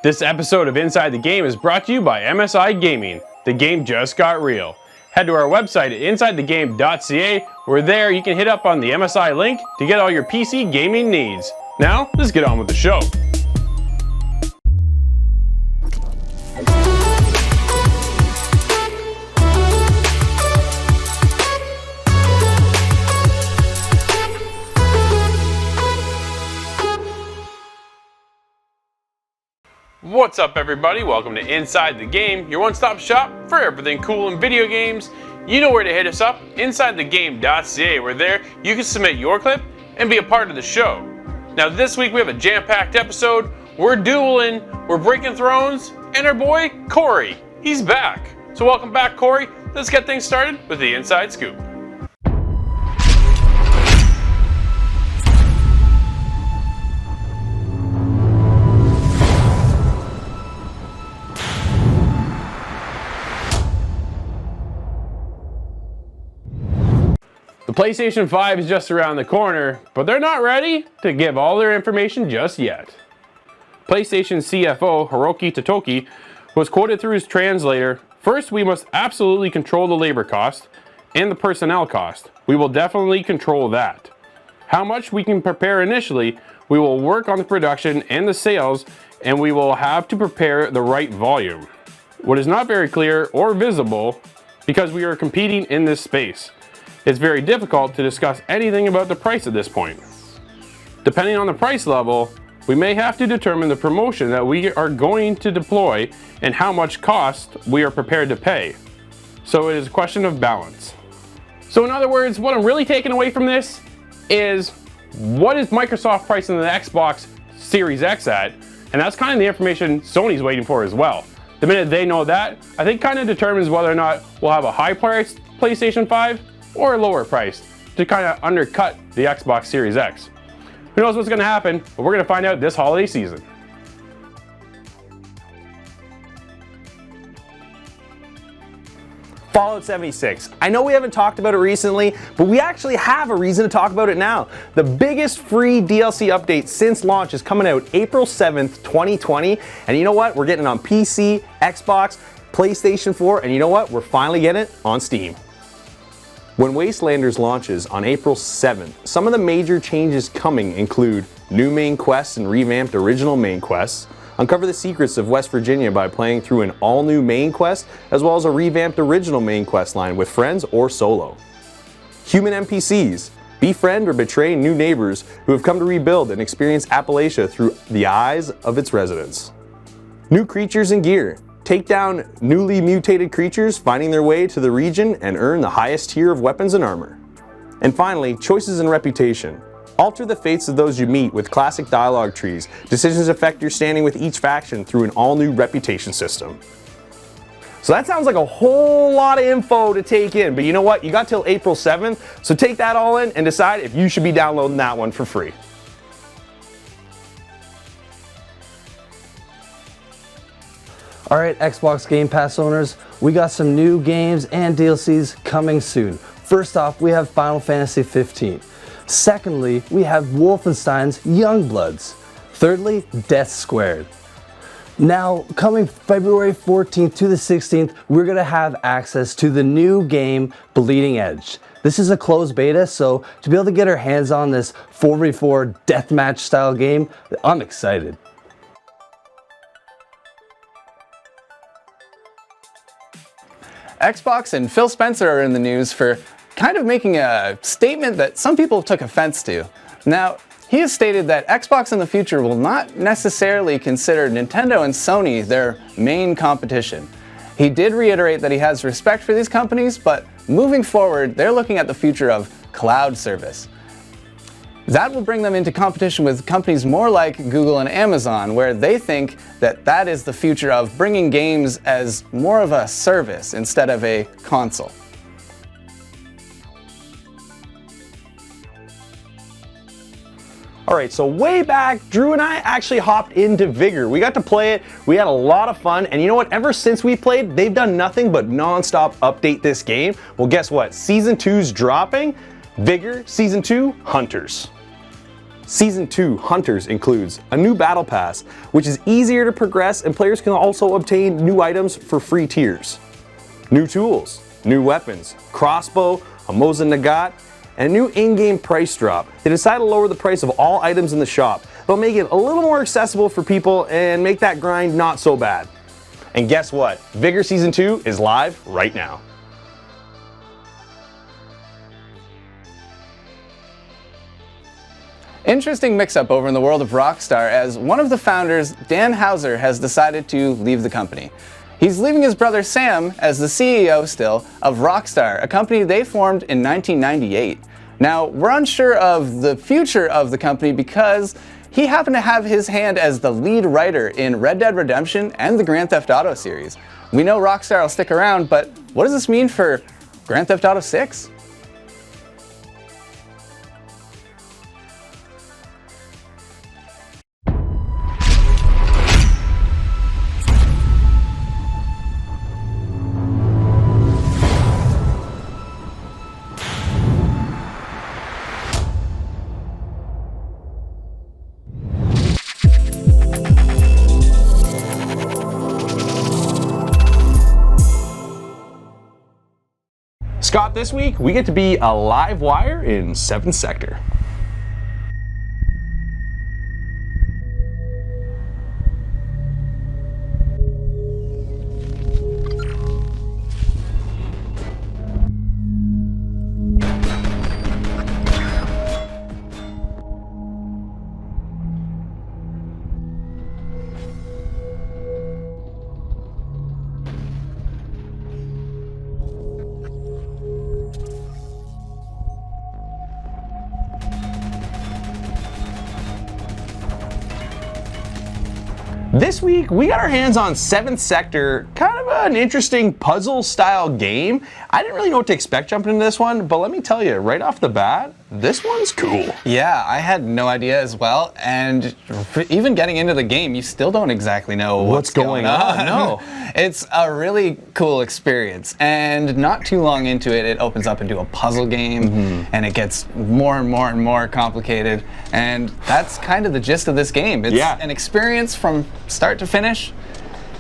This episode of Inside the Game is brought to you by MSI Gaming. The game just got real. Head to our website at insidethegame.ca, where there you can hit up on the MSI link to get all your PC gaming needs. Now, let's get on with the show. What's up everybody, welcome to Inside the Game, your one-stop shop for everything cool in video games. You know where to hit us up, insidethegame.ca, where there you can submit your clip and be a part of the show. Now this week we have a jam-packed episode, we're dueling, we're breaking thrones, and our boy Cory, he's back. So welcome back Cory, let's get things started with the Inside Scoop. The PlayStation 5 is just around the corner, but they're not ready to give all their information just yet. PlayStation CFO Hiroki Totoki was quoted through his translator, "First, we must absolutely control the labor cost and the personnel cost. We will definitely control that. How much we can prepare initially, we will work on the production and the sales, and we will have to prepare the right volume. What is not very clear or visible, because we are competing in this space, it's very difficult to discuss anything about the price at this point. Depending on the price level, we may have to determine the promotion that we are going to deploy and how much cost we are prepared to pay. So it is a question of balance." So in other words, what I'm really taking away from this is, what is Microsoft pricing the Xbox Series X at? And that's kind of the information Sony's waiting for as well. The minute they know that, I think kind of determines whether or not we'll have a high-priced PlayStation 5 or a lower price to kind of undercut the Xbox Series X. Who knows what's going to happen, but we're going to find out this holiday season. Fallout 76. I know we haven't talked about it recently, but we actually have a reason to talk about it now. The biggest free DLC update since launch is coming out April 7th, 2020. And you know what? We're getting it on PC, Xbox, PlayStation 4, and you know what? We're finally getting it on Steam. When Wastelanders launches on April 7th, some of the major changes coming include new main quests and revamped original main quests, uncover the secrets of West Virginia by playing through an all-new main quest, as well as a revamped original main quest line with friends or solo. Human NPCs, befriend or betray new neighbors who have come to rebuild and experience Appalachia through the eyes of its residents. New creatures and gear. Take down newly mutated creatures finding their way to the region and earn the highest tier of weapons and armor. And finally, choices and reputation. Alter the fates of those you meet with classic dialogue trees. Decisions affect your standing with each faction through an all-new reputation system. So that sounds like a whole lot of info to take in, but you know what? You got till April 7th, so take that all in and decide if you should be downloading that one for free. Alright, Xbox Game Pass owners, we got some new games and DLCs coming soon. First off, we have Final Fantasy 15. Secondly, we have Wolfenstein's Youngbloods. Thirdly, Death Squared. Now, coming February 14th to the 16th, we're going to have access to the new game, Bleeding Edge. This is a closed beta, so to be able to get our hands on this 4v4 deathmatch style game, I'm excited. Xbox and Phil Spencer are in the news for kind of making a statement that some people took offense to. Now, he has stated that Xbox in the future will not necessarily consider Nintendo and Sony their main competition. He did reiterate that he has respect for these companies, but moving forward, they're looking at the future of cloud service. That will bring them into competition with companies more like Google and Amazon, where they think that that is the future of bringing games as more of a service instead of a console. Alright, so way back, Drew and I actually hopped into Vigor. We got to play it, we had a lot of fun, and you know what? Ever since we played, they've done nothing but non-stop update this game. Well, guess what? Season 2's dropping. Vigor, Season 2, Hunters. Season 2 Hunters includes a new battle pass, which is easier to progress, and players can also obtain new items for free tiers. New tools, new weapons, crossbow, a Mosin Nagant, and a new in-game price drop. They decided to lower the price of all items in the shop. They'll make it a little more accessible for people and make that grind not so bad. And guess what? Vigor Season 2 is live right now. Interesting mix-up over in the world of Rockstar, as one of the founders, Dan Houser, has decided to leave the company. He's leaving his brother Sam as the CEO still of Rockstar, a company they formed in 1998. Now, we're unsure of the future of the company because he happened to have his hand as the lead writer in Red Dead Redemption and the Grand Theft Auto series. We know Rockstar will stick around, but what does this mean for Grand Theft Auto 6? Scott, this week we get to be a live wire in 7th Sector. This week, we got our hands on 7th Sector, kind of an interesting puzzle-style game. I didn't really know what to expect jumping into this one, but let me tell you, right off the bat, this one's cool. Yeah, I had no idea as well, and even getting into the game, you still don't exactly know what's going on. No. It's a really cool experience, and not too long into it, it opens up into a puzzle game, and it gets more and more and more complicated, and that's kind of the gist of this game. It's an experience from start to finish.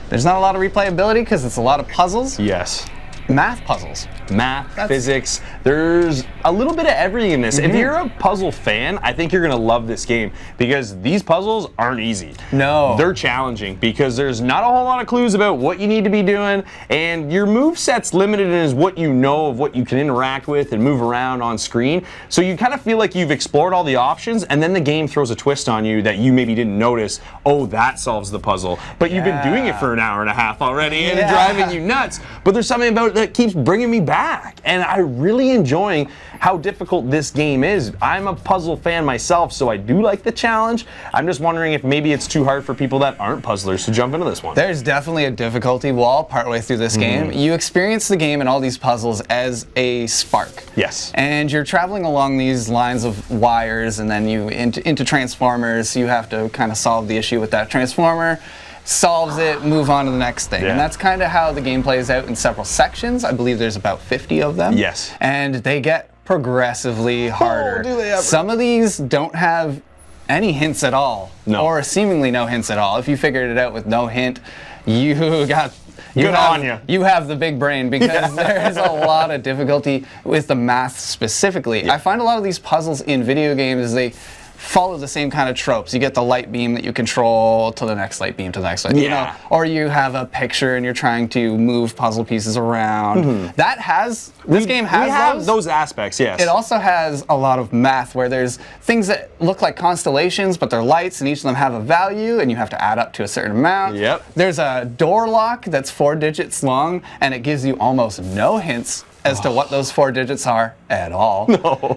There's not a lot of replayability because it's a lot of puzzles. Yes. Math puzzles. Math, physics, there's a little bit of everything in this. If you're a puzzle fan, I think you're gonna love this game because these puzzles aren't easy. No. They're challenging because there's not a whole lot of clues about what you need to be doing, and your move set's limited in what you know of what you can interact with and move around on screen. So you kind of feel like you've explored all the options, and then the game throws a twist on you that you maybe didn't notice. Oh, that solves the puzzle. But you've been doing it for an hour and a half already, and it's driving you nuts. But there's something about it that keeps bringing me back. And I'm really enjoying how difficult this game is. I'm a puzzle fan myself, so I do like the challenge. I'm just wondering if maybe it's too hard for people that aren't puzzlers to jump into this one. There's definitely a difficulty wall partway through this game. You experience the game and all these puzzles as a spark. Yes. And you're traveling along these lines of wires, and then you into transformers. You have to kind of solve the issue with that transformer. Solves it, move on to the next thing. And that's kind of how the game plays out in several sections. I believe there's about 50 of them. Yes. And they get progressively harder. Do they ever? Some of these don't have any hints at all. No. Or seemingly no hints at all. If you figured it out with no hint, you have the big brain, because there's a lot of difficulty with the math specifically. I find a lot of these puzzles in video games, they follow the same kind of tropes. You get the light beam that you control to the next light beam to the next light. You know, or you have a picture and you're trying to move puzzle pieces around. This game has those aspects, yes. It also has a lot of math where there's things that look like constellations, but they're lights, and each of them have a value, and you have to add up to a certain amount. There's a door lock that's 4 digits long, and it gives you almost no hints as to what those 4 digits are at all.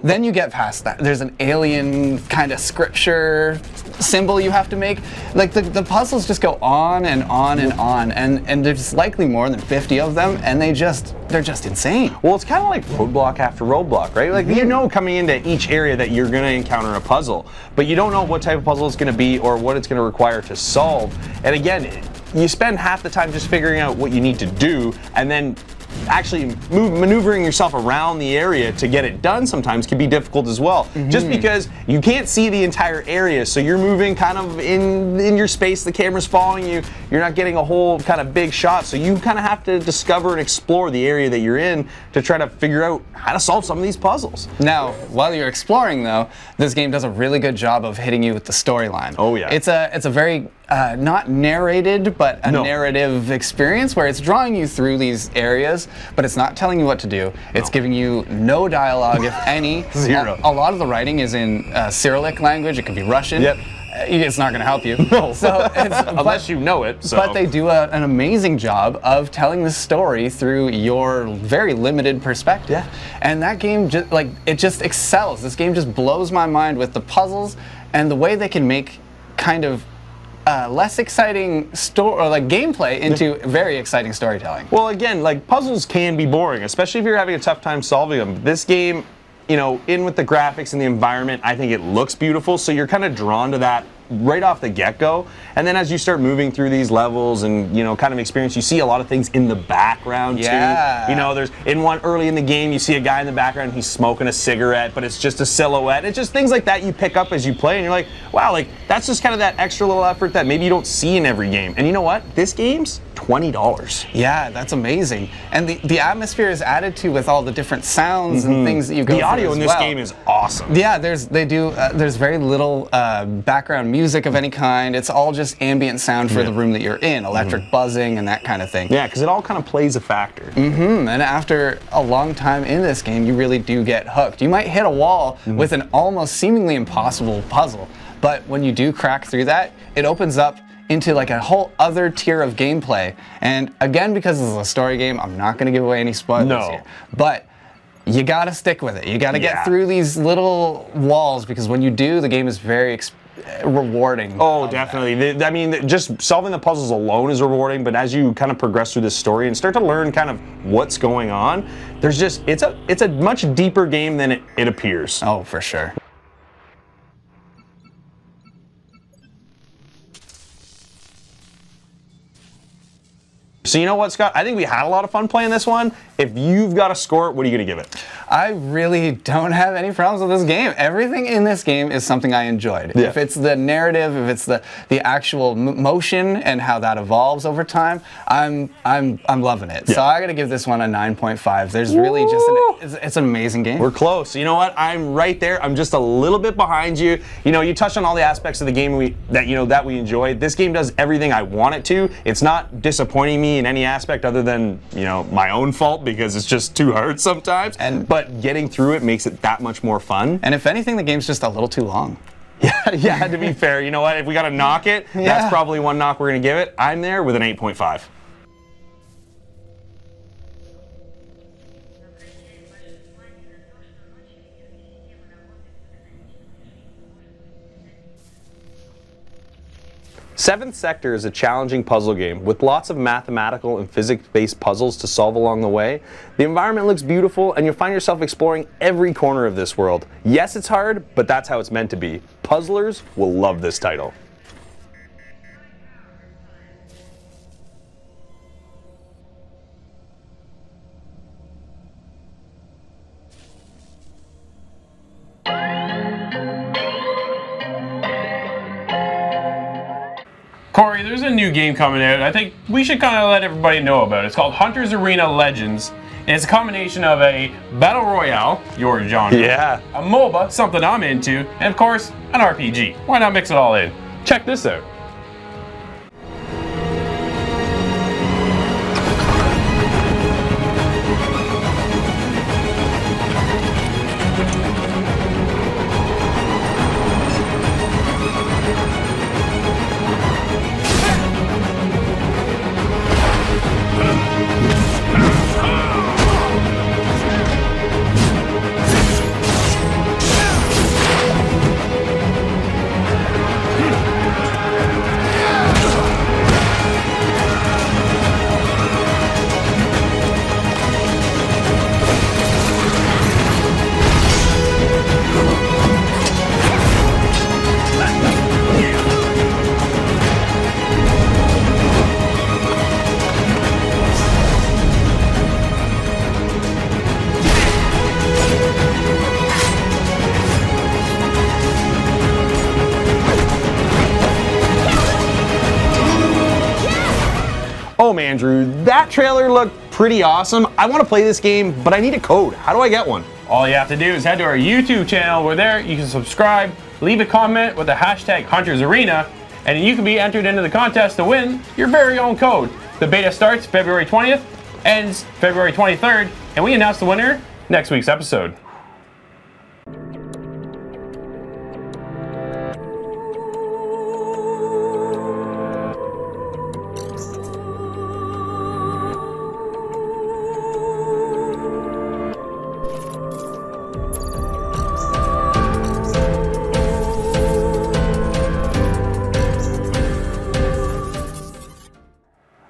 Then you get past that. There's an alien kind of scripture symbol you have to make. Like the puzzles just go on and on and on, and there's likely more than 50 of them, and they're just insane. Well, it's kind of like roadblock after roadblock, right? Like you know coming into each area that you're going to encounter a puzzle, but you don't know what type of puzzle it's going to be or what it's going to require to solve. And again, you spend half the time just figuring out what you need to do, and then actually maneuvering yourself around the area to get it done sometimes can be difficult as well. Just because you can't see the entire area, so you're moving kind of in your space, the camera's following you, you're not getting a whole kind of big shot, so you kind of have to discover and explore the area that you're in to try to figure out how to solve some of these puzzles. Now, while you're exploring though, this game does a really good job of hitting you with the storyline. Oh yeah. It's a very not narrated, but a narrative experience where it's drawing you through these areas, but it's not telling you what to do. It's giving you no dialogue, if any. Zero. A lot of the writing is in Cyrillic language. It could be Russian. Yep. It's not going to help you. No. So Unless you know it. So. But they do an amazing job of telling the story through your very limited perspective. Yeah. And that game just excels. This game just blows my mind with the puzzles and the way they can make kind of less exciting gameplay into very exciting storytelling. Well, again, like puzzles can be boring, especially if you're having a tough time solving them. This game, you know, in with the graphics and the environment, I think it looks beautiful, so you're kind of drawn to that right off the get-go. And then as you start moving through these levels and, you know, kind of experience, you see a lot of things in the background too. You know, there's in one early in the game, you see a guy in the background, he's smoking a cigarette, but it's just a silhouette. It's just things like that you pick up as you play, and you're like, wow, like that's just kind of that extra little effort that maybe you don't see in every game. And you know what? This game's $20. Yeah, that's very and the atmosphere is added to with all the different sounds and things that you go through. The audio as in this well. game is awesome. Yeah, there's very little background music of any kind. It's all just ambient sound for the room that you're in, electric buzzing and that kind of thing. Yeah, because it all kind of plays a factor. And after a long time in this game, you really do get hooked. You might hit a wall with an almost seemingly impossible puzzle, but when you do crack through that, it opens up into like a whole other tier of gameplay. And again, because this is a story game, I'm not going to give away any spoilers here. But you got to stick with it. You got to get through these little walls, because when you do, the game is very rewarding. Oh, definitely. I mean, just solving the puzzles alone is rewarding, but as you kind of progress through this story and start to learn kind of what's going on, there's just, it's a much deeper game than it appears. Oh, for sure. So you know what, Scott? I think we had a lot of fun playing this one. If you've got to score it, what are you going to give it? I really don't have any problems with this game. Everything in this game is something I enjoyed. Yeah. If it's the narrative, if it's the actual motion and how that evolves over time, I'm loving it. Yeah. So I got to give this one a 9.5. There's really just it's an amazing game. We're close. You know what? I'm right there. I'm just a little bit behind you. You know, you touched on all the aspects of the game that we enjoyed. This game does everything I want it to. It's not disappointing me in any aspect other than, you know, my own fault, because it's just too hard sometimes. But getting through it makes it that much more fun. And if anything, the game's just a little too long. Yeah, to be fair, you know what? If we got to knock it, that's probably one knock we're going to give it. I'm there with an 8.5. Seventh Sector is a challenging puzzle game with lots of mathematical and physics-based puzzles to solve along the way. The environment looks beautiful, and you'll find yourself exploring every corner of this world. Yes, it's hard, but that's how it's meant to be. Puzzlers will love this title. Cory, there's a new game coming out. I think we should kind of let everybody know about it. It's called Hunter's Arena Legends. And it's a combination of a Battle Royale, your genre, a MOBA, something I'm into, and of course, an RPG. Why not mix it all in? Check this out. home, Andrew. That trailer looked pretty awesome. I want to play this game, but I need a code. How do I get one? All you have to do is head to our YouTube channel. Where there you can subscribe, leave a comment with the hashtag Hunters Arena, and you can be entered into the contest to win your very own code. The beta starts February 20th, ends February 23rd, and we announce the winner next week's episode.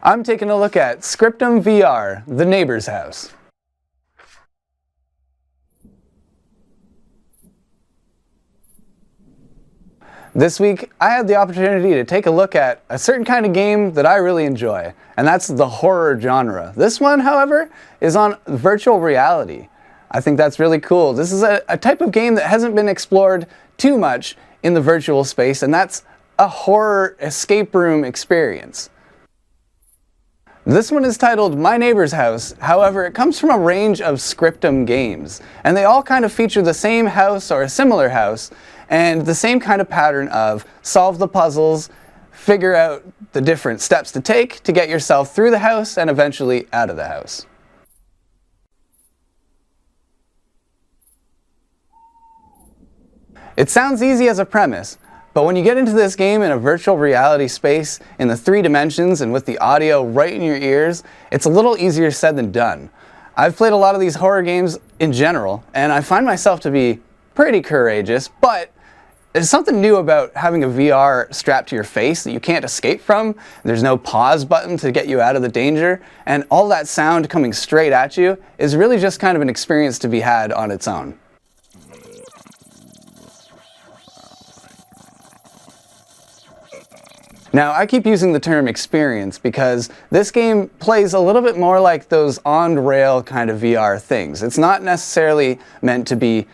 I'm taking a look at Scriptum VR, The Neighbor's House. This week, I had the opportunity to take a look at a certain kind of game that I really enjoy, and that's the horror genre. This one, however, is on virtual reality. I think that's really cool. This is a type of game that hasn't been explored too much in the virtual space, and that's a horror escape room experience. This one is titled My Neighbor's House. However, it comes from a range of Scriptum games, and they all kind of feature the same house or a similar house, and the same kind of pattern of solve the puzzles, figure out the different steps to take to get yourself through the house and eventually out of the house. It sounds easy as a premise, but when you get into this game in a virtual reality space, in the 3 dimensions and with the audio right in your ears, it's a little easier said than done. I've played a lot of these horror games in general, and I find myself to be pretty courageous, but there's something new about having a VR strapped to your face that you can't escape from. There's no pause button to get you out of the danger, and all that sound coming straight at you is really just kind of an experience to be had on its own. Now, I keep using the term experience because this game plays a little bit more like those on-rail kind of VR things. It's not necessarily meant to be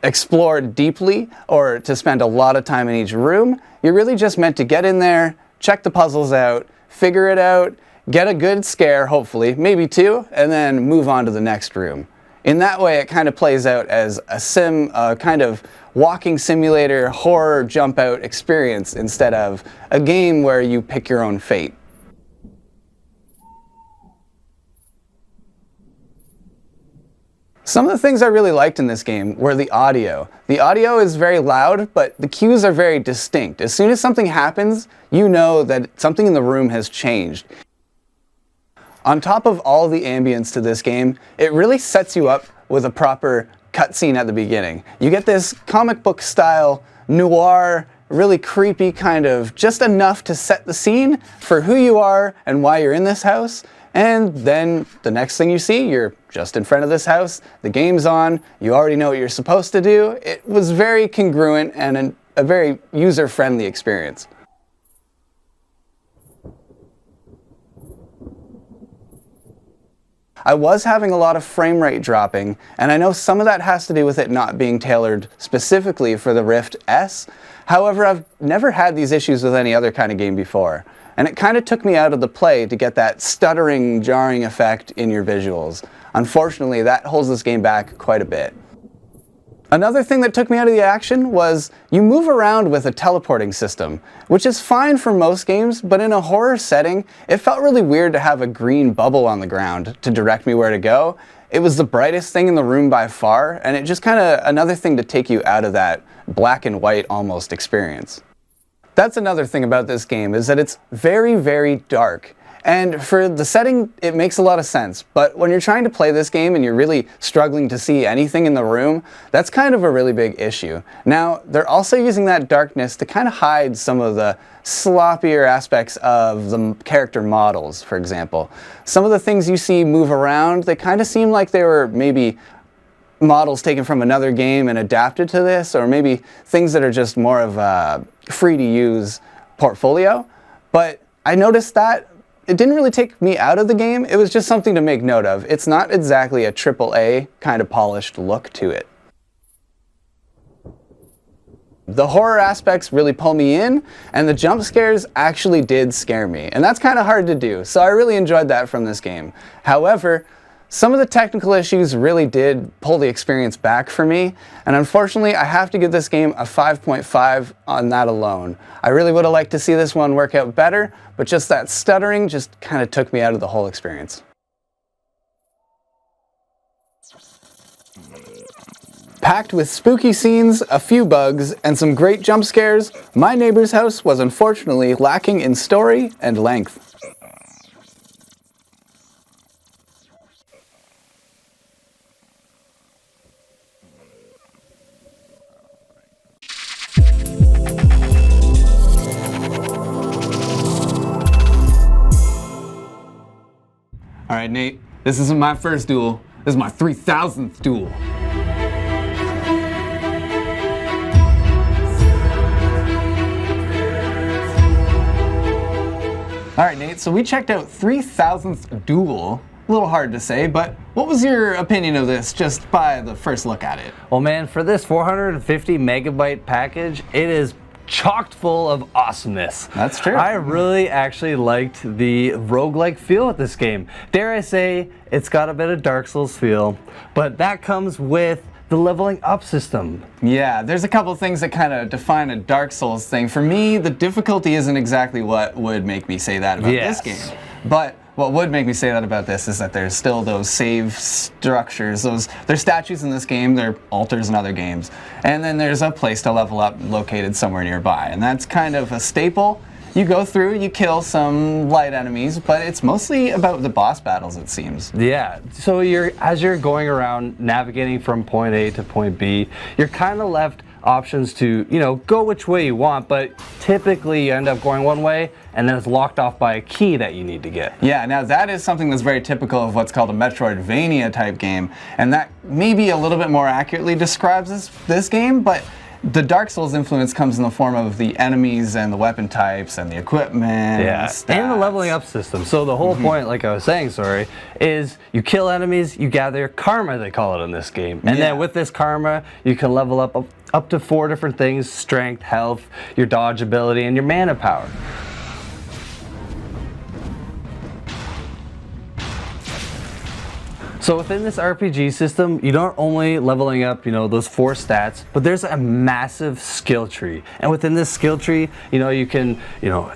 explored deeply or to spend a lot of time in each room. You're really just meant to get in there, check the puzzles out, figure it out, get a good scare, hopefully, maybe 2, and then move on to the next room. In that way, it kind of plays out as a kind of walking simulator horror jump out experience instead of a game where you pick your own fate. Some of the things I really liked in this game were the audio. The audio is very loud, but the cues are very distinct. As soon as something happens, you know that something in the room has changed. On top of all the ambience to this game, it really sets you up with a proper cutscene at the beginning. You get this comic book style, noir, really creepy kind of, just enough to set the scene for who you are and why you're in this house. And then the next thing you see, you're just in front of this house, the game's on, you already know what you're supposed to do. It was very congruent and a very user-friendly experience. I was having a lot of frame rate dropping, and I know some of that has to do with it not being tailored specifically for the Rift S. However, I've never had these issues with any other kind of game before, and it kind of took me out of the play to get that stuttering, jarring effect in your visuals. Unfortunately, that holds this game back quite a bit. Another thing that took me out of the action was you move around with a teleporting system, which is fine for most games, but in a horror setting, it felt really weird to have a green bubble on the ground to direct me where to go. It was the brightest thing in the room by far, and it just kind of another thing to take you out of that black and white almost experience. That's another thing about this game, is that it's very, very dark. And for the setting, it makes a lot of sense, but when you're trying to play this game and you're really struggling to see anything in the room, that's kind of a really big issue. Now, they're also using that darkness to kind of hide some of the sloppier aspects of the character models, for example. Some of the things you see move around, they kind of seem like they were maybe models taken from another game and adapted to this, or maybe things that are just more of a free-to-use portfolio. But I noticed that it didn't really take me out of the game, it was just something to make note of. It's not exactly a AAA kind of polished look to it. The horror aspects really pull me in, and the jump scares actually did scare me. And that's kind of hard to do, so I really enjoyed that from this game. However, some of the technical issues really did pull the experience back for me, and unfortunately I have to give this game a 5.5 on that alone. I really would have liked to see this one work out better, but just that stuttering just kind of took me out of the whole experience. Packed with spooky scenes, a few bugs, and some great jump scares, My Neighbor's House was unfortunately lacking in story and length. Alright, Nate, this isn't my first duel, this is my 3000th duel. Alright, Nate, so we checked out 3000th Duel. A little hard to say, but what was your opinion of this just by the first look at it? Well, man, for this 450 megabyte package, it is chocked full of awesomeness. That's true. I really actually liked the roguelike feel of this game. Dare I say, it's got a bit of Dark Souls feel, but that comes with the leveling up system. Yeah, there's a couple things that kind of define a Dark Souls thing. For me, the difficulty isn't exactly what would make me say that about this game. But what would make me say that about this is that there's still those save structures. There's statues in this game, there are altars in other games. And then there's a place to level up located somewhere nearby. And that's kind of a staple. You go through, you kill some light enemies, but it's mostly about the boss battles, it seems. Yeah, so as you're going around navigating from point A to point B, you're kind of left options to, go which way you want, but typically you end up going one way and then it's locked off by a key that you need to get. Yeah, now that is something that's very typical of what's called a Metroidvania type game, and that maybe a little bit more accurately describes this game, but the Dark Souls influence comes in the form of the enemies and the weapon types and the equipment and the leveling up system. So the whole point, like I was saying, is you kill enemies, you gather karma, they call it in this game. And then with this karma, you can level up to 4 different things: strength, health, your dodge ability, and your mana power. So within this RPG system, you're not only leveling up, those 4 stats, but there's a massive skill tree. And within this skill tree, you can,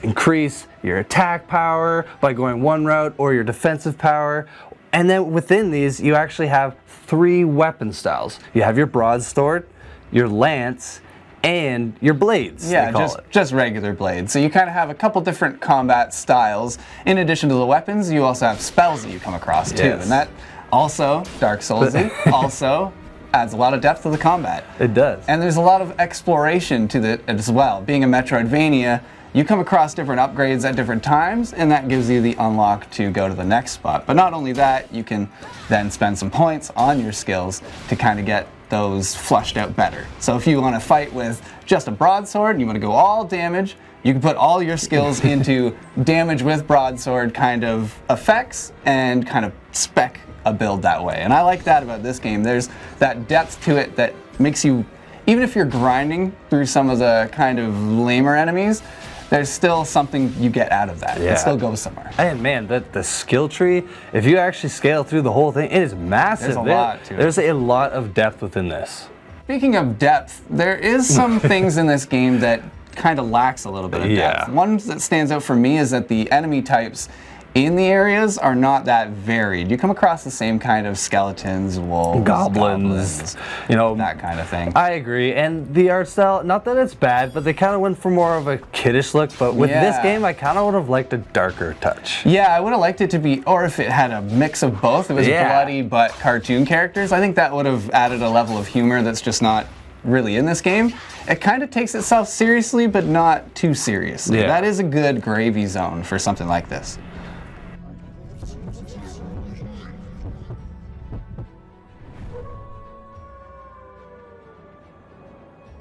increase your attack power by going one route, or your defensive power. And then within these, you actually have 3 weapon styles. You have your broadsword, your lance, and your blades. Yeah, just regular blades. So you kind of have a couple different combat styles. In addition to the weapons, you also have spells that you come across too. Yes. And that also, Dark Souls-y, also adds a lot of depth to the combat. It does. And there's a lot of exploration to it as well. Being a Metroidvania, you come across different upgrades at different times, and that gives you the unlock to go to the next spot. But not only that, you can then spend some points on your skills to kind of get those flushed out better. So if you want to fight with just a broadsword and you want to go all damage, you can put all your skills into damage with broadsword kind of effects and kind of spec a build that way. And I like that about this game. There's that depth to it that makes you, even if you're grinding through some of the kind of lamer enemies, there's still something you get out of that. Yeah. It still goes somewhere. And man, the skill tree, if you actually scale through the whole thing, it is massive. There's a lot to it. There's a lot of depth within this. Speaking of depth, there is some things in this game that kind of lacks a little bit of depth. One that stands out for me is that the enemy types in the areas are not that varied. You come across the same kind of skeletons, wolves, goblins, that kind of thing. I agree, and the art style, not that it's bad, but they kind of went for more of a kiddish look, but with this game, I kind of would have liked a darker touch. Yeah, I would have liked it to be, or if it had a mix of both, it was bloody but cartoon characters, I think that would have added a level of humor that's just not really in this game. It kind of takes itself seriously, but not too seriously. Yeah. That is a good gravy zone for something like this.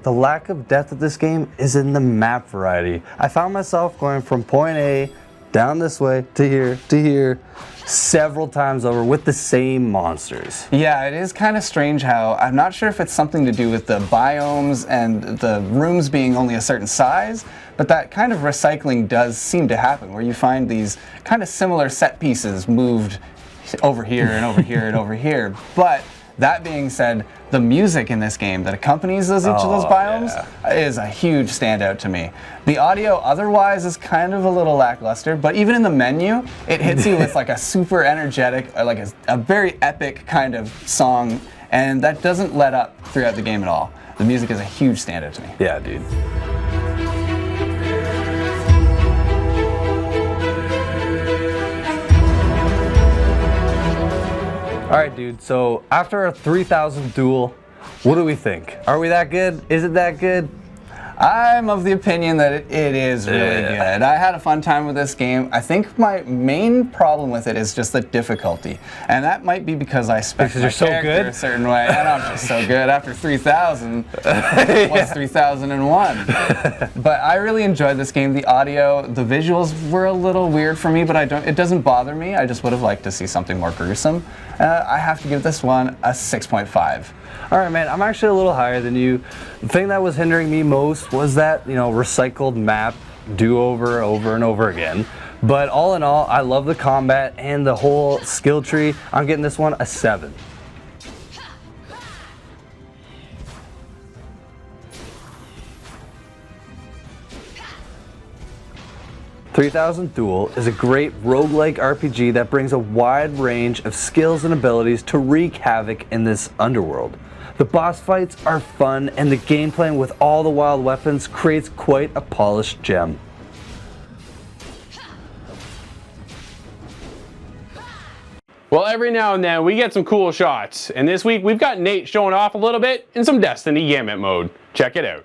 The lack of depth of this game is in the map variety. I found myself going from point A down this way, to here, several times over with the same monsters. Yeah, it is kind of strange how, I'm not sure if it's something to do with the biomes and the rooms being only a certain size, but that kind of recycling does seem to happen, where you find these kind of similar set pieces moved over here and over here and over here. But that being said, the music in this game that accompanies each of those biomes is a huge standout to me. The audio otherwise is kind of a little lackluster, but even in the menu, it hits you with like a super energetic, like a very epic kind of song, and that doesn't let up throughout the game at all. The music is a huge standout to me. Yeah, dude. All right, dude, so after a 3,000 duel, what do we think? Are we that good? Is it that good? I'm of the opinion that it is really good. I had a fun time with this game. I think my main problem with it is just the difficulty. And that might be because I spec my character a certain way. And I'm just so good. After 3,000, what's 3001? But I really enjoyed this game. The audio, the visuals were a little weird for me, but it doesn't bother me. I just would have liked to see something more gruesome. I have to give this one a 6.5. All right, man, I'm actually a little higher than you. The thing that was hindering me most was that, recycled map do-over over and over again. But all in all, I love the combat and the whole skill tree. I'm getting this one a 7. "3000 Duel" is a great roguelike RPG that brings a wide range of skills and abilities to wreak havoc in this underworld. The boss fights are fun, and the gameplay with all the wild weapons creates quite a polished gem. Well, every now and then we get some cool shots, and this week we've got Nate showing off a little bit in some Destiny Gambit mode. Check it out.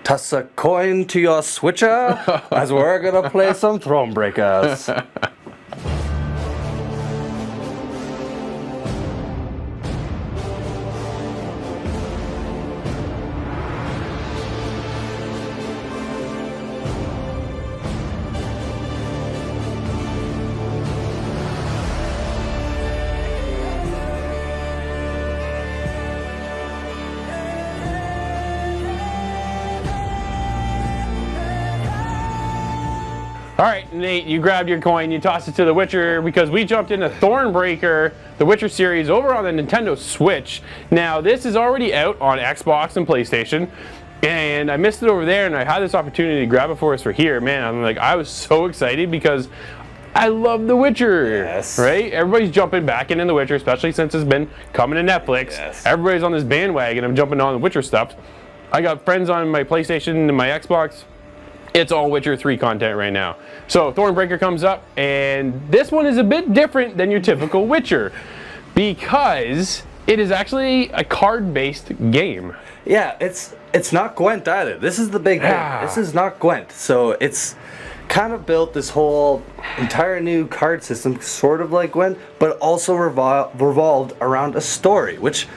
Toss a coin to your switcher as we're gonna play some Throne Breakers. All right, Nate, you grabbed your coin, you tossed it to The Witcher because we jumped into Thornbreaker, the Witcher series, over on the Nintendo Switch. Now, this is already out on Xbox and PlayStation, and I missed it over there, and I had this opportunity to grab it for us for here. Man, I was so excited because I love The Witcher, yes. Right? Everybody's jumping back into The Witcher, especially since it's been coming to Netflix. Yes. Everybody's on this bandwagon. I'm jumping on The Witcher stuff. I got friends on my PlayStation and my Xbox. It's all Witcher 3 content right now. So Thornbreaker comes up, and this one is a bit different than your typical Witcher because it is actually a card-based game. Yeah, it's not Gwent either. This is the big thing. This is not Gwent. So it's kind of built this whole entire new card system, sort of like Gwent, but also revolved around a story, which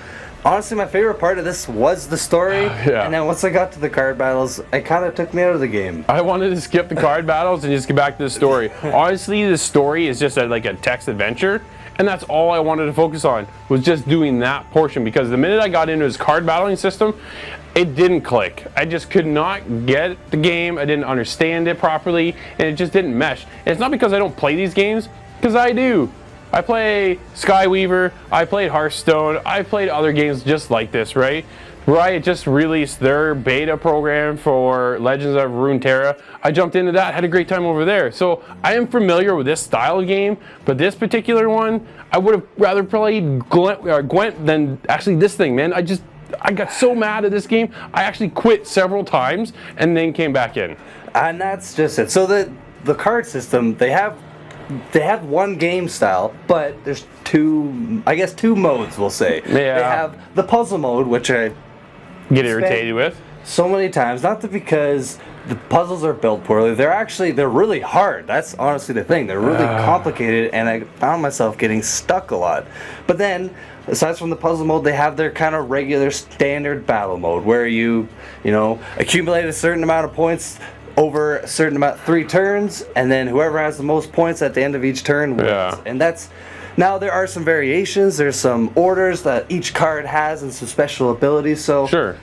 honestly my favorite part of this was the story. Yeah. And then once I got to the card battles, it kind of took me out of the game. I wanted to skip the card battles and just get back to the story. Honestly, the story is just like a text adventure, and that's all I wanted to focus on, was just doing that portion, because the minute I got into his card battling system, it didn't click. I just could not get the game. I didn't understand it properly, and it just didn't mesh. And it's not because I don't play these games, because I do. I play Skyweaver, I played Hearthstone, I played other games just like this, right? Riot just released their beta program for Legends of Runeterra. I jumped into that, had a great time over there. So I am familiar with this style of game, but this particular one, I would have rather played Gwent than actually this thing, man. I got so mad at this game, I actually quit several times and then came back in. And that's just it. So the card system, they have one game style, but there's two modes, we'll say. Yeah. They have the puzzle mode, which I Get irritated with. so many times, not that because the puzzles are built poorly, they're really hard. That's honestly the thing. They're really complicated, and I found myself getting stuck a lot. But then, aside from the puzzle mode, they have their kind of regular standard battle mode where you accumulate a certain amount of points over a certain amount, 3 turns, and then whoever has the most points at the end of each turn wins. Yeah. And now there are some variations, there's some orders that each card has and some special abilities, so Sure.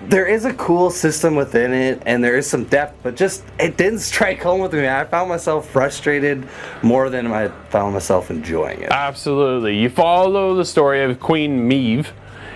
there is a cool system within it, and there is some depth, but just it didn't strike home with me. I found myself frustrated more than I found myself enjoying it. Absolutely. You follow the story of Queen Meve,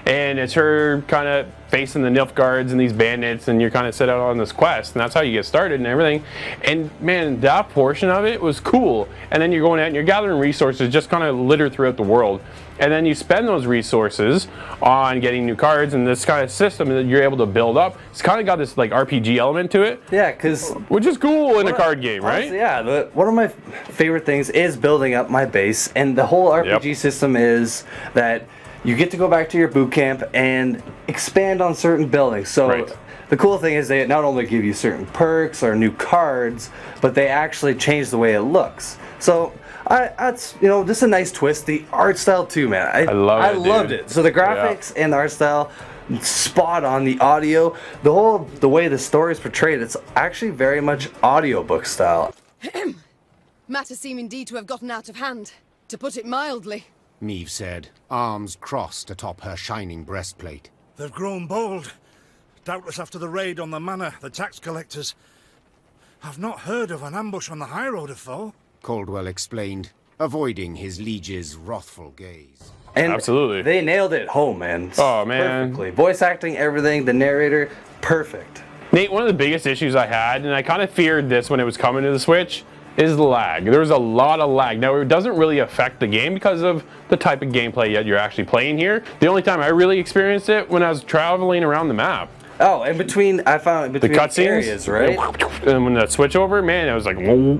and it's her kind of facing the Nilfgaards and these bandits, and you're kind of set out on this quest, and that's how you get started and everything. And man, that portion of it was cool. And then you're going out and you're gathering resources just kind of littered throughout the world. And then you spend those resources on getting new cards and this kind of system that you're able to build up. It's kind of got this like RPG element to it. Yeah, because which is cool in a card game, right? honestly, yeah, one of my favorite things is building up my base, and the whole RPG system is that you get to go back to your boot camp and expand on certain buildings. So Right. the cool thing is they not only give you certain perks or new cards, but they actually change the way it looks. So that's this is a nice twist. The art style too, man. I loved dude. it. So the graphics and the art style, spot on. The audio, the way the story is portrayed, it's actually very much audiobook style. Matters seem indeed to have gotten out of hand, to put it mildly. Meve said, arms crossed atop her shining breastplate. They've grown bold. Doubtless after the raid on the manor, the tax collectors. I've not heard of an ambush on the high road afore. Caldwell explained, avoiding his liege's wrathful gaze. And Absolutely. they nailed it home, man. Oh, man. Perfectly. Voice acting, everything, the narrator, perfect. Nate, one of the biggest issues I had, and I kind of feared this when it was coming to the Switch, is the lag. There was a lot of lag. Now, it doesn't really affect the game because of the type of gameplay that you're actually playing here. The only time I really experienced it when I was traveling around the map. Oh, and I found in between The cutscenes, areas, right? And when the switch over, man, I was like, whoa.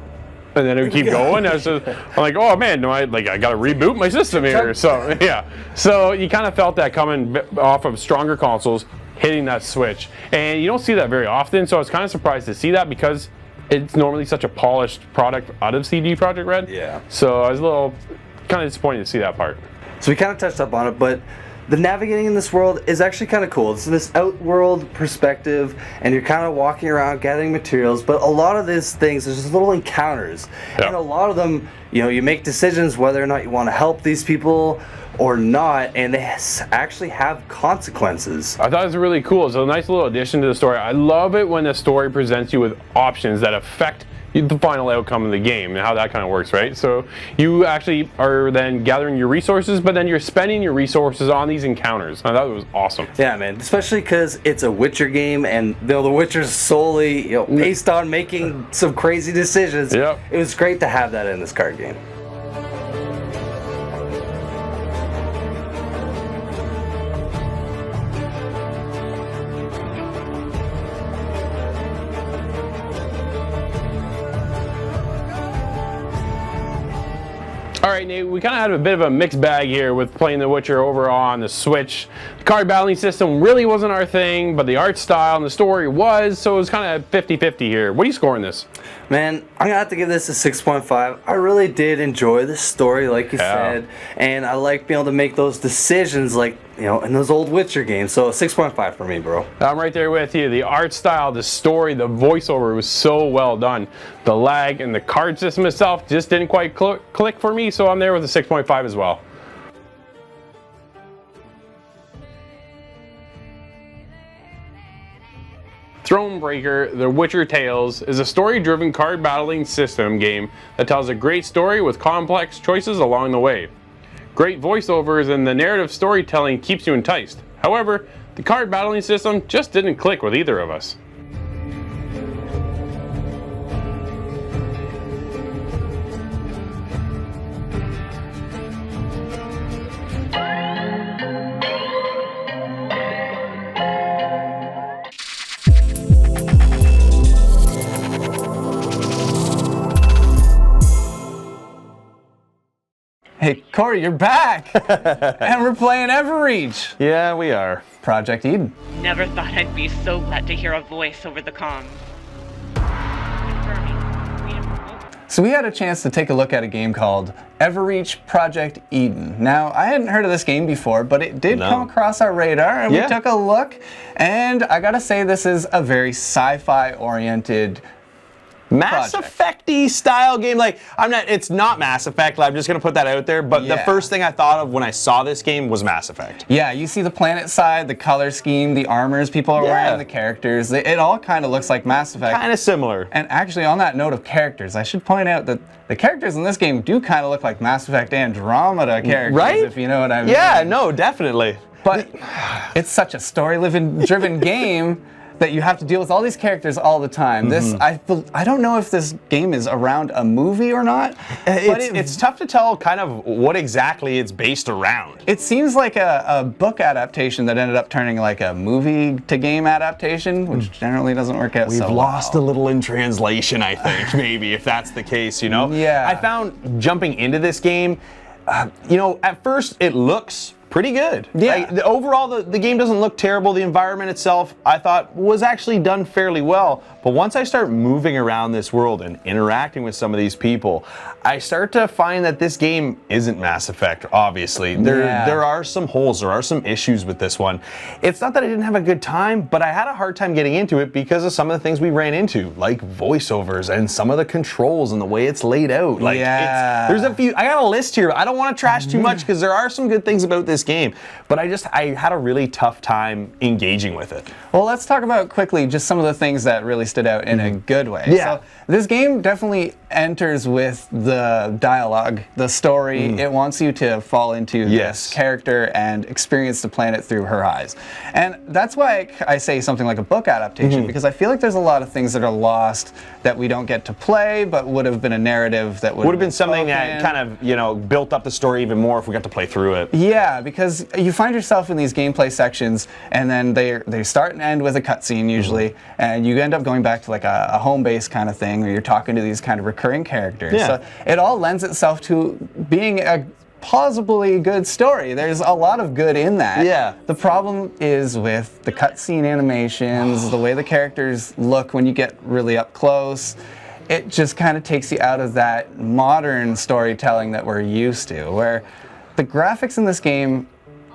And then it would keep going. I'm like, oh man, I got to reboot my system here. So yeah, so you kind of felt that coming off of stronger consoles, hitting that switch, and you don't see that very often. So I was kind of surprised to see that because it's normally such a polished product out of CD Projekt Red. Yeah. So I was a little kind of disappointed to see that part. So we kind of touched up on it, but the navigating in this world is actually kind of cool. It's this outworld perspective, and you're kind of walking around gathering materials, but a lot of these things, there's just little encounters. Yeah. And a lot of them, you make decisions whether or not you want to help these people or not, and they actually have consequences. I thought it was really cool. It's a nice little addition to the story. I love it when the story presents you with options that affect the final outcome of the game and how that kind of works, right? So you actually are then gathering your resources, but then you're spending your resources on these encounters. I thought it was awesome. Yeah, man, especially because it's a Witcher game, and the Witcher's solely based on making some crazy decisions. Yep. It was great to have that in this card game. All right, Nate, we kind of had a bit of a mixed bag here with playing The Witcher overall on the Switch. The card battling system really wasn't our thing, but the art style and the story was, so it was kind of 50-50 here. What are you scoring this? Man, I'm gonna have to give this a 6.5. I really did enjoy the story, like you said, and I like being able to make those decisions, like, you know, in those old Witcher games. So 6.5 for me, bro. I'm right there with you. The art style, the story, the voiceover was so well done. The lag and the card system itself just didn't quite click for me, so I'm there with a 6.5 as well. Thronebreaker: The Witcher Tales is a story-driven card battling system game that tells a great story with complex choices along the way. Great voiceovers and the narrative storytelling keeps you enticed. However, the card battling system just didn't click with either of us. Hey, Cory, you're back! And we're playing Everreach! Yeah, we are. Project Eden. Never thought I'd be so glad to hear a voice over the comms. Confirming. Freedom remote. So we had a chance to take a look at a game called Everreach Project Eden. Now, I hadn't heard of this game before, but it did come across our radar, and we took a look, and I gotta say this is a very sci-fi oriented Mass Effect-y style game. Like, it's not Mass Effect, I'm just gonna put that out there, but the first thing I thought of when I saw this game was Mass Effect. Yeah, you see the planet side, the color scheme, the armors people are wearing, the characters, it all kind of looks like Mass Effect. Kind of similar. And actually, on that note of characters, I should point out that the characters in this game do kind of look like Mass Effect Andromeda characters, if you know what I mean. Yeah, no, definitely. But it's such a story-driven game that you have to deal with all these characters all the time. This, I don't know if this game is around a movie or not. It's tough to tell kind of what exactly it's based around. It seems like a book adaptation that ended up turning like a movie to game adaptation, which generally doesn't work out so well. We've lost a little in translation, I think, maybe, if that's the case, you know? Yeah. I found jumping into this game, you know, at first it looks pretty good. Yeah. Like, overall, the game doesn't look terrible. The environment itself, I thought, was actually done fairly well. But once I start moving around this world and interacting with some of these people, I start to find that this game isn't Mass Effect, obviously. There are some holes, there are some issues with this one. It's not that I didn't have a good time, but I had a hard time getting into it because of some of the things we ran into, like voiceovers and some of the controls and the way it's laid out. Like, there's a few, I got a list here. I don't want to trash too much because there are some good things about this game, but I had a really tough time engaging with it. Well, let's talk about quickly just some of the things that really stood out in a good way. Yeah. So this game definitely enters with the dialogue, the story. It wants you to fall into this character and experience the planet through her eyes. And that's why I say something like a book adaptation, because I feel like there's a lot of things that are lost that we don't get to play, but would have been a narrative that would have been something that kind of, you know, built up the story even more if we got to play through it. Yeah, because you find yourself in these gameplay sections, and then they start and end with a cutscene usually, and you end up going back to like a home base kind of thing, where you're talking to these kind of recurring characters. Yeah. So it all lends itself to being a plausibly good story. There's a lot of good in that. Yeah. The problem is with the cutscene animations, the way the characters look when you get really up close. It just kind of takes you out of that modern storytelling that we're used to, where the graphics in this game,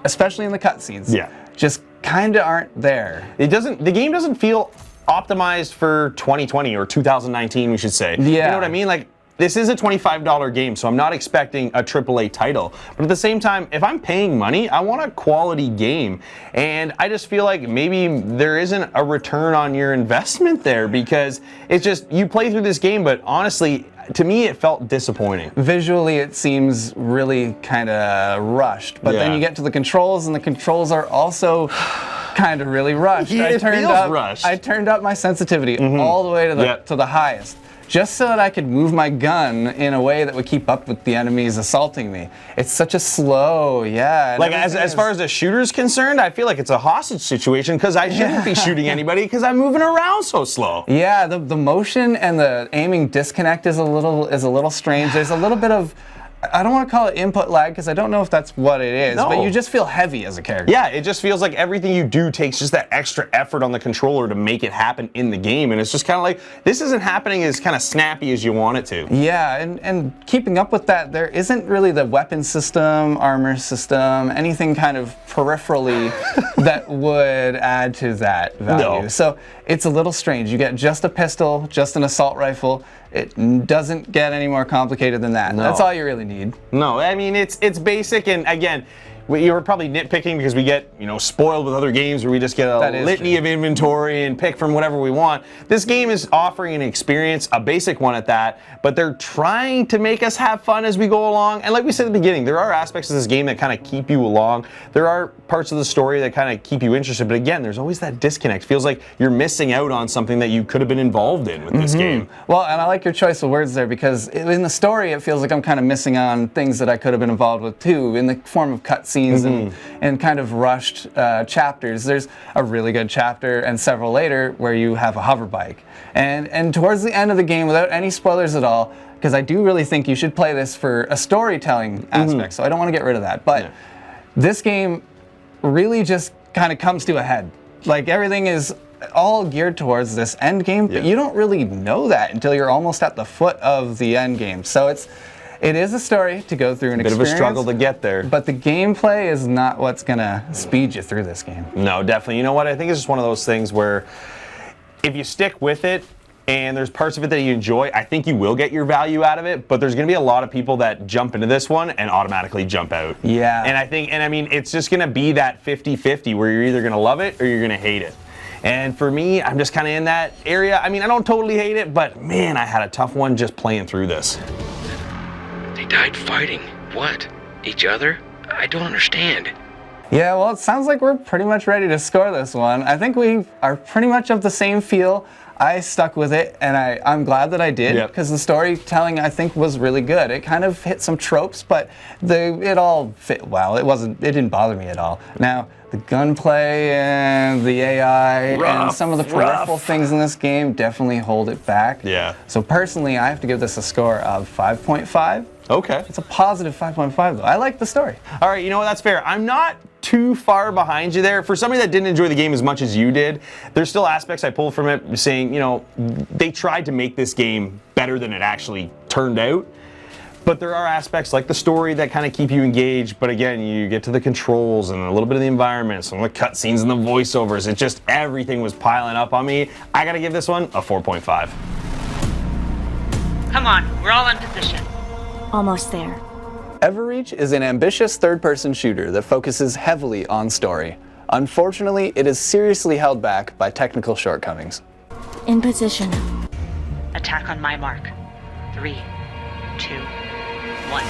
especially in the cutscenes, just kind of aren't there. The game doesn't feel optimized for 2020 or 2019, we should say. Yeah. You know what I mean? Like, this is a $25 game, so I'm not expecting a AAA title. But at the same time, if I'm paying money, I want a quality game. And I just feel like maybe there isn't a return on your investment there, because it's just, you play through this game, but honestly, to me, it felt disappointing. Visually, it seems really kind of rushed, but then you get to the controls, and the controls are also kind of really rushed. Yeah, it feels rushed. I turned up my sensitivity all the way to the highest, just so that I could move my gun in a way that would keep up with the enemies assaulting me. It's such a slow, Like as far as the shooter's concerned, I feel like it's a hostage situation, because I shouldn't be shooting anybody because I'm moving around so slow. Yeah, the motion and the aiming disconnect is a little strange. There's a little bit of, I don't want to call it input lag, because I don't know if that's what it is, but you just feel heavy as a character. Yeah, it just feels like everything you do takes just that extra effort on the controller to make it happen in the game, and it's just kind of like, this isn't happening as kind of snappy as you want it to. Yeah, and keeping up with that, there isn't really the weapon system, armor system, anything kind of peripherally that would add to that value. No. So it's a little strange. You get just a pistol, just an assault rifle. It doesn't get any more complicated than that. No. That's all you really need. No, I mean, it's basic, and again, you're probably nitpicking because we get, spoiled with other games where we just get a litany of inventory and pick from whatever we want. This game is offering an experience, a basic one at that, but they're trying to make us have fun as we go along. And like we said at the beginning, there are aspects of this game that kind of keep you along. There are parts of the story that kind of keep you interested, but again, there's always that disconnect. Feels like you're missing out on something that you could have been involved in with this game. Well, and I like your choice of words there, because in the story, it feels like I'm kind of missing on things that I could have been involved with too, in the form of cutscenes and kind of rushed chapters. There's a really good chapter and several later where you have a hover bike. And towards the end of the game, without any spoilers at all, because I do really think you should play this for a storytelling aspect, so I don't want to get rid of that. But this game really just kind of comes to a head. Like, everything is all geared towards this end game, but you don't really know that until you're almost at the foot of the end game. So it is a story to go through and experience. Bit of a struggle to get there. But the gameplay is not what's going to speed you through this game. No, definitely. You know what? I think it's just one of those things where if you stick with it and there's parts of it that you enjoy, I think you will get your value out of it, but there's going to be a lot of people that jump into this one and automatically jump out. Yeah. And I mean, it's just going to be that 50-50 where you're either going to love it or you're going to hate it. And for me, I'm just kind of in that area. I mean, I don't totally hate it, but man, I had a tough one just playing through this. They died fighting. What? Each other? I don't understand. Yeah, well, it sounds like we're pretty much ready to score this one. I think we are pretty much of the same feel. I stuck with it, and I'm glad that I did, because the storytelling, I think, was really good. It kind of hit some tropes, but it all fit well. It didn't bother me at all. Now, the gunplay and the AI and some of the peripheral things in this game definitely hold it back. Yeah. So personally, I have to give this a score of 5.5. Okay. It's a positive 5.5 though. I like the story. All right, you know what? That's fair. I'm not too far behind you there. For somebody that didn't enjoy the game as much as you did, there's still aspects I pulled from it saying, they tried to make this game better than it actually turned out. But there are aspects like the story that kind of keep you engaged. But again, you get to the controls and a little bit of the environment, some of the cutscenes and the voiceovers. It just, everything was piling up on me. I got to give this one a 4.5. Come on, we're all in position. Almost there. Everreach is an ambitious third-person shooter that focuses heavily on story. Unfortunately, it is seriously held back by technical shortcomings. In position. Attack on my mark. 3, 2, 1.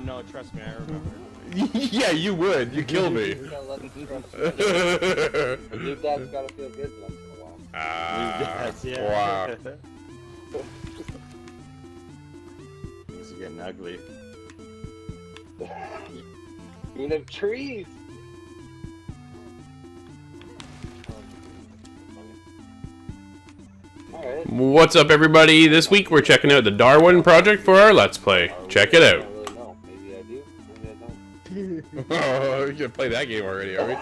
No, trust me, I remember. Yeah, you would. You kill me. New dad's gotta feel good once in a while. Wow. Things are getting ugly. You know, trees! Alright. What's up, everybody? This week we're checking out the Darwin project for our Let's Play. Check it out. Maybe I do, maybe I don't. Oh, we should play that game already, are we?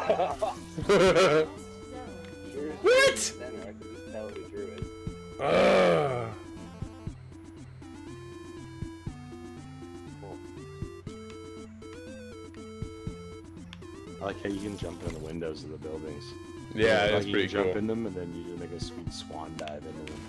What? Ugh. I like how you can jump in the windows of the buildings. Yeah, like that's you pretty can jump cool. in them, and then you do like a sweet swan dive into them.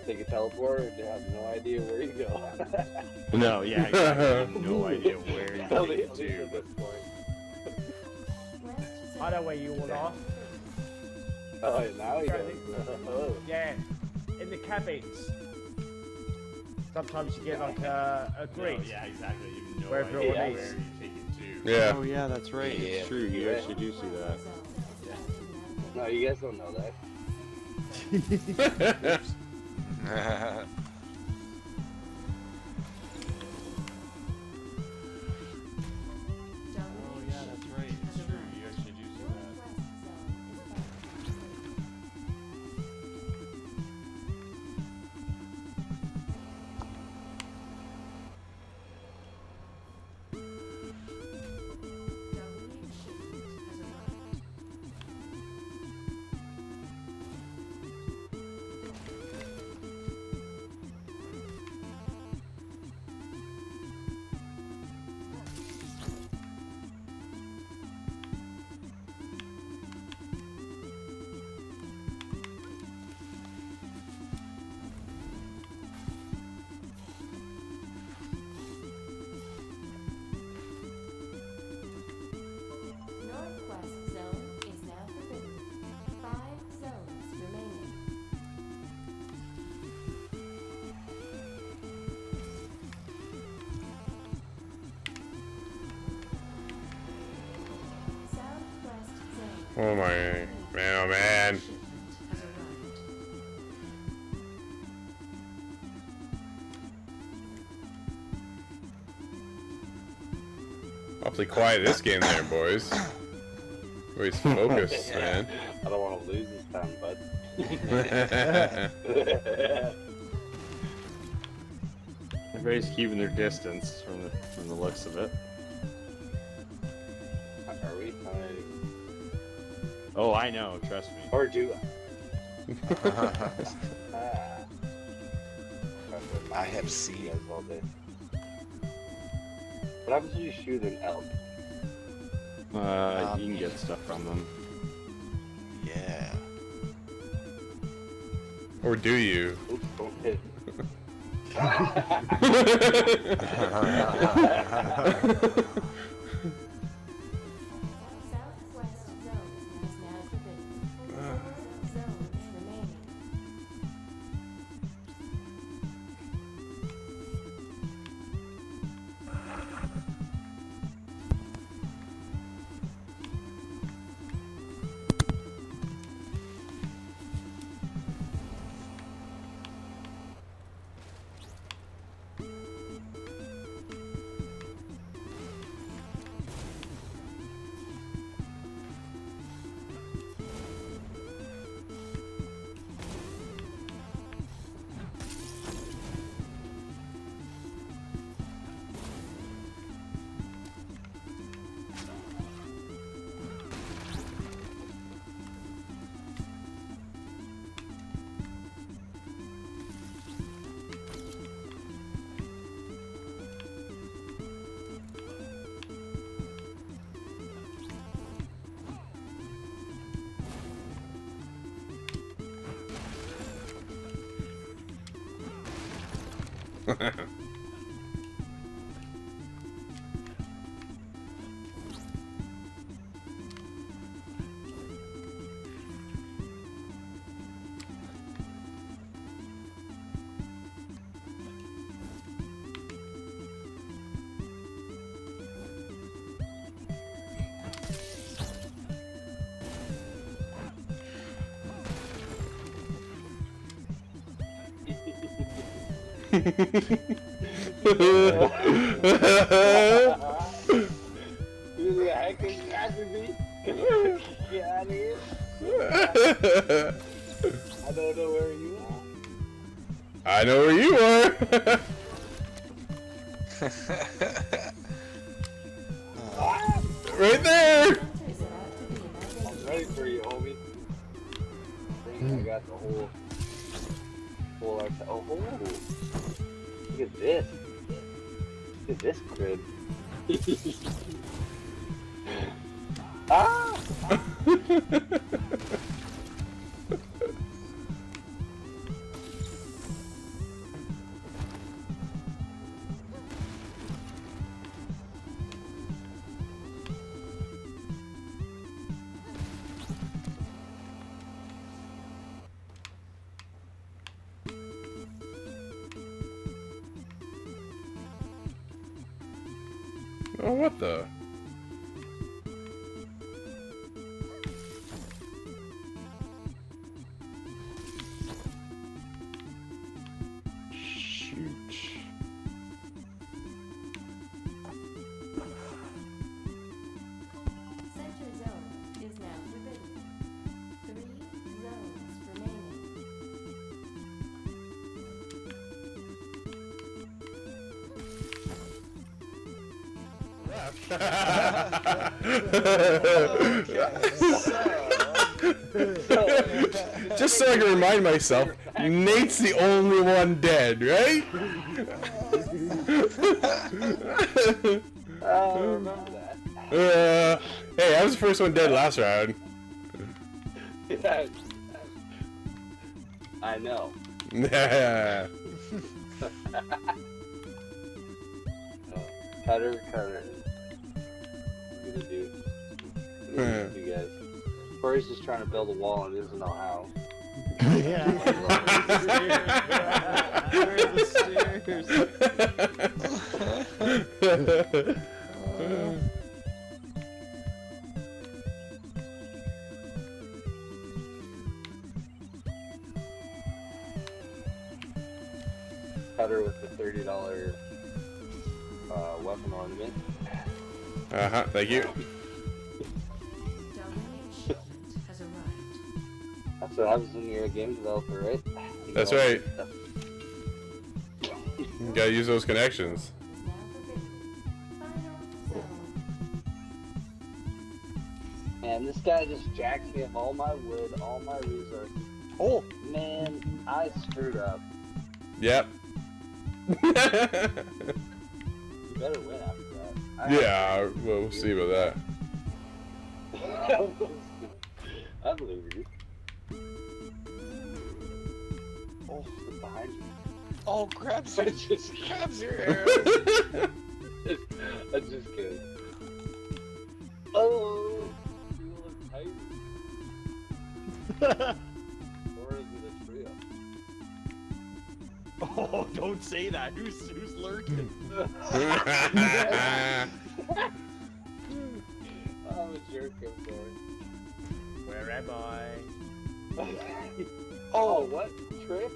Take a teleport and have no idea where you go. No, yeah, exactly. I have no idea where you're going to. At this point. I know where you all are. Oh, now he goes. Oh. Yeah, in the cabins. Sometimes you get like a grid. Yeah, exactly. You have no Where idea everyone where is. you take it to. Yeah. Oh yeah, that's right. Yeah. It's true. You actually do see that. No, you guys don't know that. Oh yeah, that's right. It's true. You actually do see that. Northwest zone is now forbidden. 5 zones remaining. Southwest zone. Oh my man, oh man. Has arrived. Awfully quiet this game there, boys. Always focused, man. I don't want to lose this time, bud. Everybody's keeping their distance from the looks of it. Are we? Oh, I know. Trust me. Or do I have seen guys all day. What happens when you shoot an elk? You can get stuff from them. Yeah. Or do you? Oops, don't hit. Southwest zone is now forbidden. 4 zones remaining. Who the heck is grabbing me? Get out of here. I don't know where you are. I know where you are. Right there. I'm ready for you, homie. I got the whole oh, look at this. Look at this crib. Ah! Oh, what the? Shoot. Center zone is now forbidden. 3 zones remaining. Just so I can remind myself, Nate's the only one dead, right? I remember that. Hey, I was the first one dead last round. Yeah. I know. Cutter. What are you gonna do? What are you guys? Cory's just trying to build a wall and doesn't know how. Yeah. Where are the stairs? Cutter with the $30 weapon ornament. Thank you. Has arrived. That's what happens when you're a game developer, right? You That's know, right. You gotta use those connections. Man, this guy just jacks me of all my wood, all my resources. Oh, man, I screwed up. Yep. You better win after that. Yeah, well, we'll see about that. I believe you. Oh, look behind you. Oh, grabs your arrow. I'm just kidding. Oh, you look tight. Or is it a trio? Oh, don't say that. Who's lurking? I'm a jerk, I'm sorry. Where am I? Oh, what? Trip?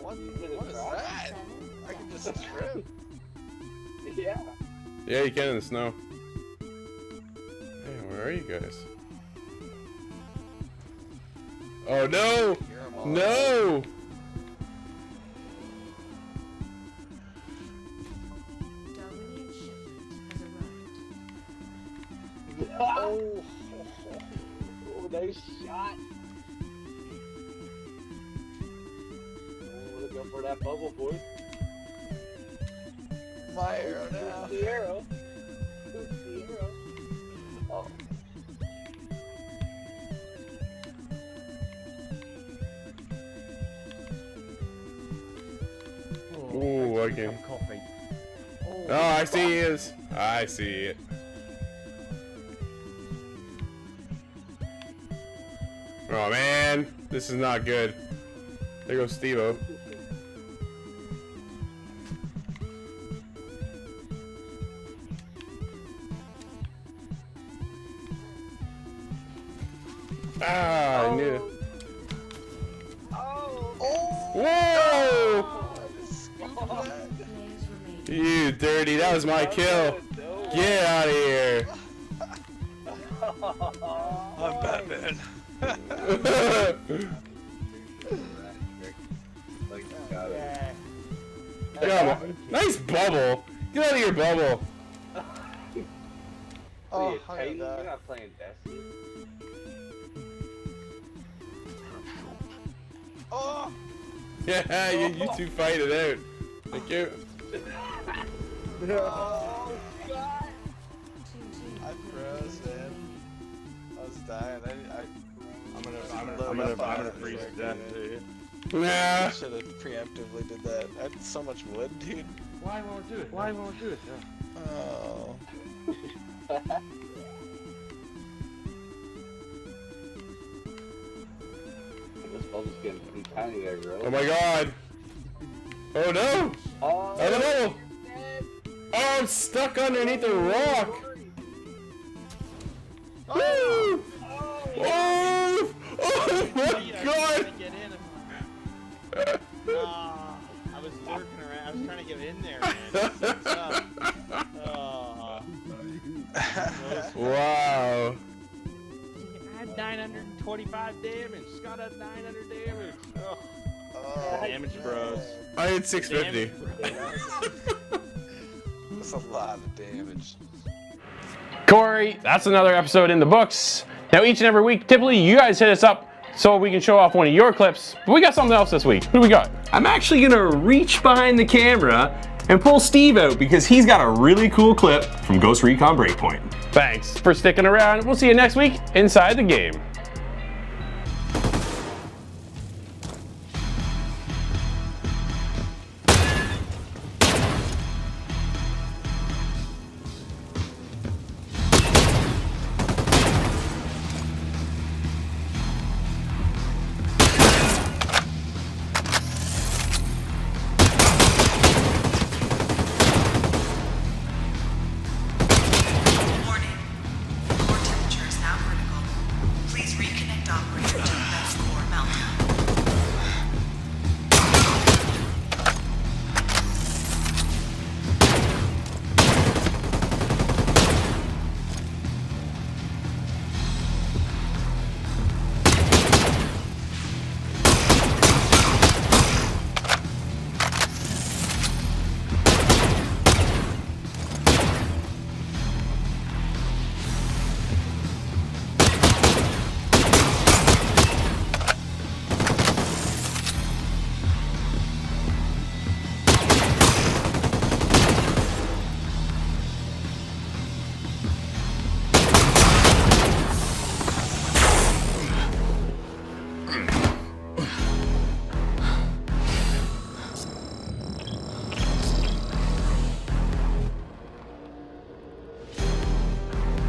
What is that? I can just trip. Yeah. Yeah, you can in the snow. Hey, where are you guys? Oh no! No! Darwinian shipment has arrived. Oh, nice shot. Oh, look out for that bubble, boy. My arrow now. Who's the arrow? Who's the arrow? Oh. Ooh, I can. Coffee. Oh, I see he is. I see it. Oh man, this is not good. There goes Steve-O. Ah, I knew it. Oh! Whoa! Scot you dirty. That was my kill. Get out of here. I'm Batman. Nice bubble. Get out of your bubble. Oh, you're not playing Bessie. Oh! Yeah, you two fight it out. Thank you. Oh, God! I froze, man. I was dying. I'm gonna freeze to death, dude. Nah. I should have preemptively did that. I had so much wood, dude. Why won't do it? Why won't do it? Oh. This bubble's getting pretty tiny there, bro. Oh my god. Oh no. Oh, I don't know. Oh, I'm stuck underneath a rock. Oh! Oh! Oh my god! I was lurking around. I was trying to get in there, man. Wow. I had 925 damage. Scott had 900 damage. Damage, bros. I had 650. That's a lot of damage. Cory, that's another episode in the books. Now each and every week, typically you guys hit us up so we can show off one of your clips, but we got something else this week. Who do we got? I'm actually gonna reach behind the camera and pull Steve out because he's got a really cool clip from Ghost Recon Breakpoint. Thanks for sticking around. We'll see you next week inside the game.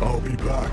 I'll be back.